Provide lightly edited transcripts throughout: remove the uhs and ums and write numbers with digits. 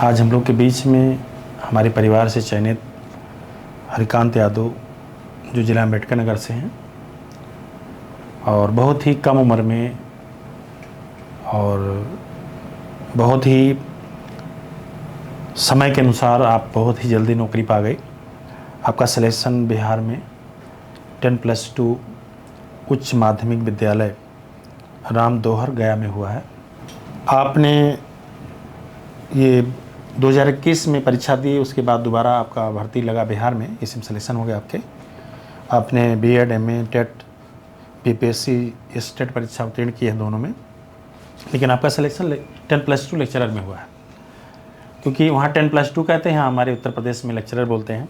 आज हम लोग के बीच में हमारे परिवार से चयनित हरिकांत यादव, जो ज़िला अम्बेडकर नगर से हैं और बहुत ही कम उम्र में और बहुत ही समय के अनुसार आप बहुत ही जल्दी नौकरी पा गए। आपका सिलेक्शन बिहार में 10+2 उच्च माध्यमिक विद्यालय राम दोहर गया में हुआ है। आपने ये 2021 में परीक्षा दी, उसके बाद दोबारा आपका भर्ती लगा बिहार में, इसमें सिलेक्शन हो गया आपके। आपने BEd, MA, TET, BPSC state परीक्षा उत्तीर्ण की है दोनों में, लेकिन आपका सिलेक्शन 10+2 लेक्चरर में हुआ है। क्योंकि वहाँ 10+2 कहते हैं, हमारे उत्तर प्रदेश में लेक्चरर बोलते हैं।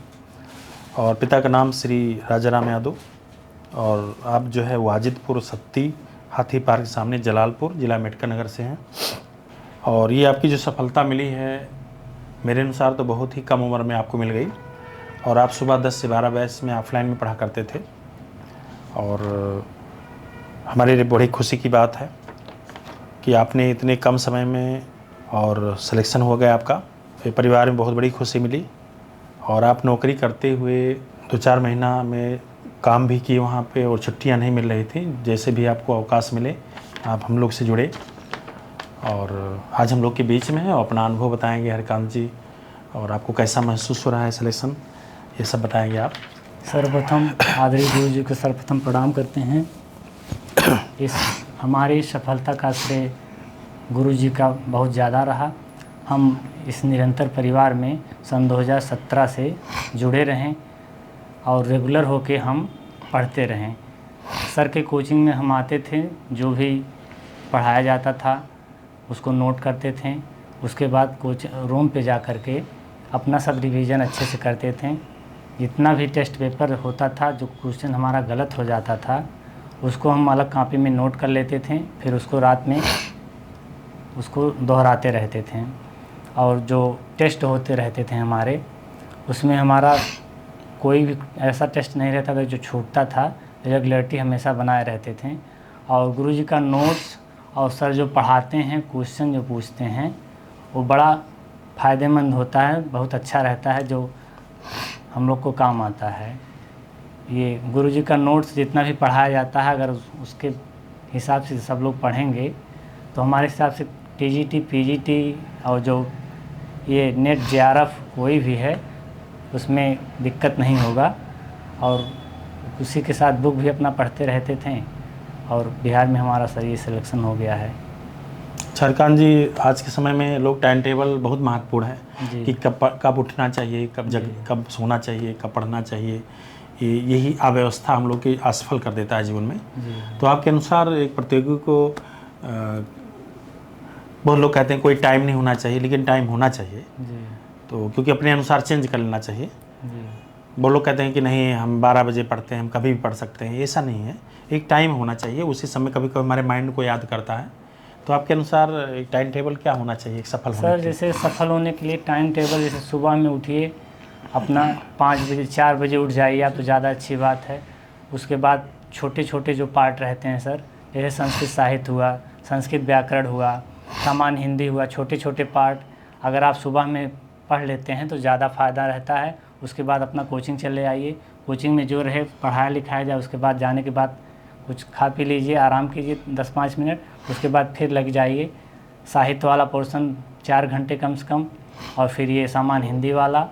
और पिता का नाम श्री राजाराम यादव और आप जो है वाजिदपुर सत्ती हाथी पार्क के सामने जलालपुर, जिला अम्बेडकर नगर से हैं। और ये आपकी जो सफलता मिली है मेरे अनुसार तो बहुत ही कम उम्र में आपको मिल गई। और आप सुबह 10 से 12 बैच में ऑफलाइन में पढ़ा करते थे और हमारे लिए बड़ी खुशी की बात है कि आपने इतने कम समय में और सिलेक्शन हो गया आपका। फिर परिवार में बहुत बड़ी खुशी मिली और आप नौकरी करते हुए 2-4 महीना में काम भी किए वहाँ पे और छुट्टियाँ नहीं मिल रही थी। जैसे भी आपको अवकाश मिले आप हम लोग से जुड़े और आज हम लोग के बीच में है और अपना अनुभव बताएंगे हरिकांत जी। और आपको कैसा महसूस हो रहा है सिलेक्शन, ये सब बताएंगे आप। सर्वप्रथम आदरणीय गुरु जी को सर्वप्रथम प्रणाम करते हैं। इस हमारी सफलता का श्रेय गुरु जी का बहुत ज़्यादा रहा। हम इस निरंतर परिवार में सन 2017 से जुड़े रहें और रेगुलर होके हम पढ़ते रहें। सर के कोचिंग में हम आते थे, जो भी पढ़ाया जाता था उसको नोट करते थे। उसके बाद रूम पे जा कर के अपना सब रिवीजन अच्छे से करते थे। जितना भी टेस्ट पेपर होता था, जो क्वेश्चन हमारा गलत हो जाता था उसको हम अलग कॉपी में नोट कर लेते थे, फिर उसको रात में उसको दोहराते रहते थे। और जो टेस्ट होते रहते थे हमारे, उसमें हमारा कोई भी ऐसा टेस्ट नहीं रहता था जो छूटता था। रेगुलरिटी हमेशा बनाए रहते थे। और गुरुजी का नोट्स और सर जो पढ़ाते हैं, क्वेश्चन जो पूछते हैं, वो बड़ा फ़ायदेमंद होता है, बहुत अच्छा रहता है, जो हम लोग को काम आता है। ये गुरुजी का नोट्स जितना भी पढ़ाया जाता है, अगर उसके हिसाब से सब लोग पढ़ेंगे तो हमारे हिसाब से टीजीटी, पीजीटी और जो ये नेट जेआरएफ कोई भी है उसमें दिक्कत नहीं होगा। और उसी के साथ बुक भी अपना पढ़ते रहते थे और बिहार में हमारा सर ये सिलेक्शन हो गया है। हरिकांत जी, आज के समय में लोग टाइम टेबल बहुत महत्वपूर्ण है कि कब उठना चाहिए, कब सोना चाहिए, कब पढ़ना चाहिए। यही अव्यवस्था हम लोग की असफल कर देता है जीवन में। तो आपके अनुसार एक प्रतियोगी को बहुत लोग कहते हैं कोई टाइम नहीं होना चाहिए, लेकिन टाइम होना चाहिए। तो क्योंकि अपने अनुसार चेंज कर लेना चाहिए। वो लोग कहते हैं कि नहीं हम 12 बजे पढ़ते हैं, हम कभी भी पढ़ सकते हैं। ऐसा नहीं है, एक टाइम होना चाहिए। उसी समय कभी कभी हमारे माइंड को याद करता है। तो आपके अनुसार एक टाइम टेबल क्या होना चाहिए एक सफल होने के लिए? सर जैसे सफल होने के लिए टाइम टेबल, जैसे सुबह में उठिए, अपना 5 बजे 4 बजे उठ जाइए आप तो ज़्यादा अच्छी बात है। उसके बाद छोटे छोटे जो पार्ट रहते हैं सर, जैसे संस्कृत साहित्य हुआ, संस्कृत व्याकरण हुआ, सामान्य हिंदी हुआ, छोटे छोटे पार्ट अगर आप सुबह में पढ़ लेते हैं तो ज़्यादा फ़ायदा रहता है। उसके बाद अपना कोचिंग चले आइए, कोचिंग में जो रहे पढ़ाया लिखाया जाए। उसके बाद जाने के बाद कुछ खा पी लीजिए, आराम कीजिए 10-5 मिनट। उसके बाद फिर लग जाइए साहित्य वाला पोर्शन 4 घंटे कम से कम, और फिर ये सामान्य हिंदी वाला।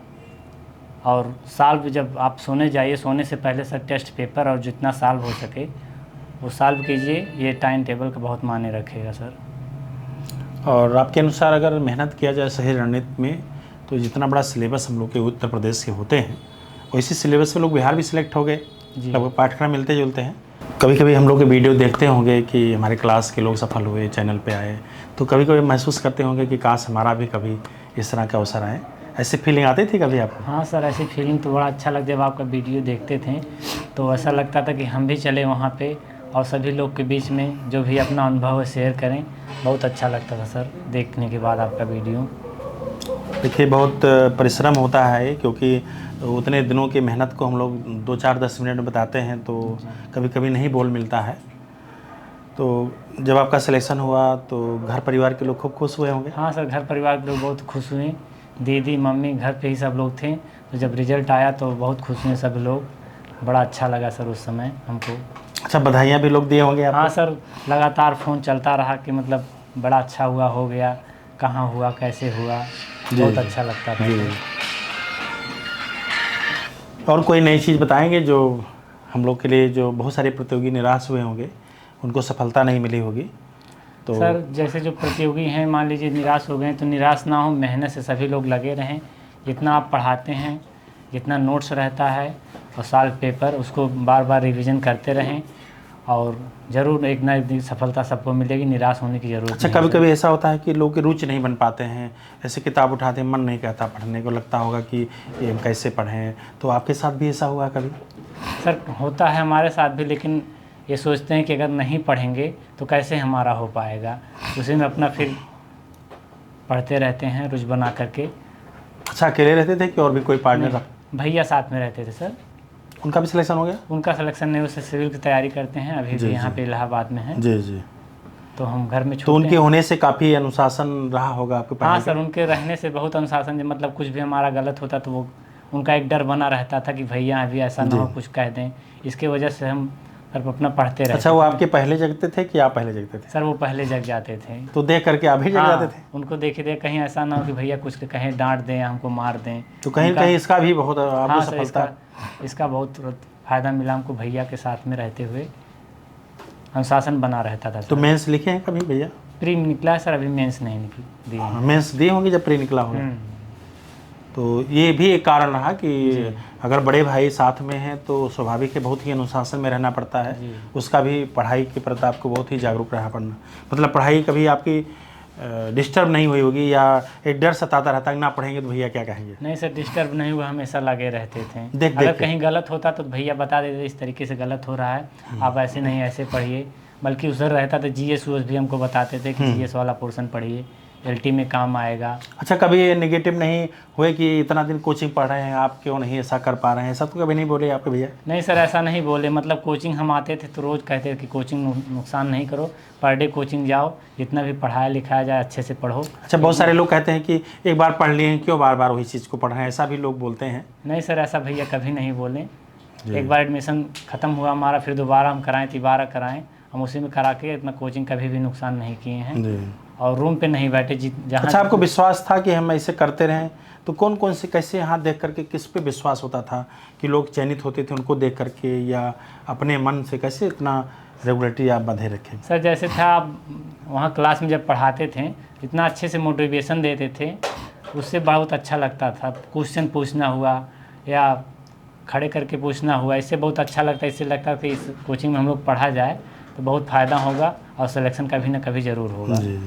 और सॉल्व जब आप सोने जाइए, सोने से पहले सर टेस्ट पेपर और जितना सॉल्व हो सके वो सॉल्व कीजिए। ये टाइम टेबल का बहुत मायने रखेगा सर। और आपके अनुसार अगर मेहनत किया जाए सही रणनीति में तो जितना बड़ा सिलेबस हम लोग के उत्तर प्रदेश के होते हैं, वैसे सिलेबस में लोग बिहार भी सिलेक्ट हो गए। लगभग पाठ्यक्रम मिलते जुलते हैं। कभी कभी हम लोग के वीडियो देखते होंगे कि हमारे क्लास के लोग सफल हुए, चैनल पे आए, तो कभी कभी महसूस करते होंगे कि काश हमारा भी कभी इस तरह का अवसर आए। ऐसी फीलिंग आती थी कभी आपको? हाँ सर, ऐसी फीलिंग तो बड़ा अच्छा लगता। जब आपका वीडियो देखते थे तो ऐसा लगता था कि हम भी चले वहाँ पे और सभी लोग के बीच में जो भी अपना अनुभव है शेयर करें। बहुत अच्छा लगता था सर देखने के बाद आपका वीडियो। देखिए, बहुत परिश्रम होता है क्योंकि उतने दिनों की मेहनत को हम लोग 2-4-10 मिनट में बताते हैं तो कभी कभी नहीं बोल मिलता है। तो जब आपका सिलेक्शन हुआ तो घर परिवार के लोग खूब खुश हुए होंगे? हाँ सर, घर परिवार के लोग बहुत खुश हुए। दीदी मम्मी घर पे ही सब लोग थे। तो जब रिज़ल्ट आया तो बहुत खुश हुए सब लोग। बड़ा अच्छा लगा सर उस समय हमको। अच्छा, बधाइयाँ भी लोग दिए होंगे आपको? हाँ सर, लगातार फ़ोन चलता रहा कि मतलब बड़ा अच्छा हुआ, हो गया, कहाँ हुआ, कैसे हुआ, बहुत अच्छा लगता था। और कोई नई चीज़ बताएंगे जो हम लोग के लिए, जो बहुत सारे प्रतियोगी निराश हुए होंगे, उनको सफलता नहीं मिली होगी तो? सर जैसे जो प्रतियोगी हैं, मान लीजिए निराश हो गए, तो निराश ना हो, मेहनत से सभी लोग लगे रहें। जितना आप पढ़ाते हैं, जितना नोट्स रहता है और साल पेपर, उसको बार बार रिवीजन करते रहें और ज़रूर एक ना एक दिन सफलता सबको मिलेगी। निराश होने की ज़रूरत अच्छा, नहीं कभी है। कभी ऐसा होता है कि लोग की रुचि नहीं बन पाते हैं, ऐसे किताब उठाते हैं मन नहीं कहता पढ़ने को, लगता होगा कि ये हम कैसे पढ़ें, तो आपके साथ भी ऐसा हुआ कभी? सर होता है हमारे साथ भी, लेकिन ये सोचते हैं कि अगर नहीं पढ़ेंगे तो कैसे हमारा हो पाएगा। उसी में अपना फिर पढ़ते रहते हैं रुचि बना करके। अच्छा, अकेले रहते थे कि और भी कोई पार्टनर था? भैया साथ में रहते थे सर। उनका भी सिलेक्शन हो गया? उनका सिलेक्शन नहीं, उससे सिविल की तैयारी करते हैं, अभी जी, भी यहाँ जी। पे इलाहाबाद में है। जी जी। तो हम घर में तो छोटे उनके हैं। होने से काफ़ी अनुशासन रहा होगा आपके हाँ पढ़ाई सर, का? उनके रहने से बहुत अनुशासन, मतलब कुछ भी हमारा गलत होता तो वो, उनका एक डर बना रहता था कि भैया अभी ऐसा ना हो कुछ कह दें। इसके वजह से हम सर अपना पढ़ते रहते। अच्छा, वो आपके पहले जगते थे कि आप पहले जगते थे? सर वो पहले जग जाते थे। तो देख करके आप भी जग जाते थे? उनको देखे देख कहीं ऐसा ना हो कि भैया कुछ कहें, डांट दें, हमको मार दें। तो कहीं उनका- कहीं इसका भी बहुत आपको हाँ सर, सफलता? इसका बहुत फ़ायदा मिला हमको, भैया के साथ में रहते हुए अनुशासन बना रहता था। तो मेंस लिखे हैं कभी भैया? प्री निकला है सर, अभी मेंस नहीं निकली दी है। हाँ, मेंस दी होंगी जब प्री निकला होगा। तो ये भी एक कारण रहा कि अगर बड़े भाई साथ में हैं तो स्वाभाविक है, बहुत ही अनुशासन में रहना पड़ता है। उसका भी पढ़ाई के प्रति आपको बहुत ही जागरूक रहना पड़ना, मतलब पढ़ाई कभी आपकी डिस्टर्ब नहीं हुई होगी या एक डर सताता रहता है ना पढ़ेंगे तो भैया क्या कहेंगे? नहीं सर, डिस्टर्ब नहीं हुआ, हमेशा लगे रहते थे। देख अगर के। कहीं गलत होता तो भैया बता देते इस तरीके से गलत हो रहा है, आप ऐसे नहीं ऐसे पढ़िए। बल्कि उधर रहता था जीएस वीएस भी हमको बताते थे कि जीएस वाला पोर्शन पढ़िए, एलटी में काम आएगा। अच्छा, कभी ये नेगेटिव नहीं हुए कि इतना दिन कोचिंग पढ़ रहे हैं आप क्यों नहीं ऐसा कर पा रहे हैं, ऐसा तो कभी नहीं बोले आपके भैया? नहीं सर, ऐसा नहीं बोले, मतलब कोचिंग हम आते थे तो रोज़ कहते थे कि कोचिंग नुकसान नहीं करो, पर डे कोचिंग जाओ, जितना भी पढ़ाया लिखाया जाए अच्छे से पढ़ो। अच्छा, बहुत सारे लोग कहते हैं कि एक बार पढ़ लिए हैं क्यों बार बार वही चीज़ को पढ़ रहे हैं, ऐसा भी लोग बोलते हैं। नहीं सर, ऐसा भैया कभी नहीं बोले। एक बार एडमिशन ख़त्म हुआ हमारा, फिर दोबारा हम कराएं, तिबारा कराएं, हम उसी में करा के इतना कोचिंग कभी भी नुकसान नहीं किए हैं। और रूम पे नहीं बैठे जहाँ। अच्छा, आपको विश्वास था कि हम ऐसे करते रहें, तो कौन कौन से कैसे यहाँ देख करके किस पे विश्वास होता था कि लोग चयनित होते थे उनको देख करके, या अपने मन से कैसे इतना रेगुलरिटी आप बंधे रखें? सर जैसे था, आप वहाँ क्लास में जब पढ़ाते थे इतना अच्छे से मोटिवेशन देते थे, उससे बहुत अच्छा लगता था। क्वेश्चन पूछना हुआ या खड़े करके पूछना हुआ, इससे बहुत अच्छा लगता है। इससे लगता है कि इस कोचिंग में हम लोग पढ़ा जाए तो बहुत फ़ायदा होगा और सिलेक्शन कभी ना कभी ज़रूर होगा। जी।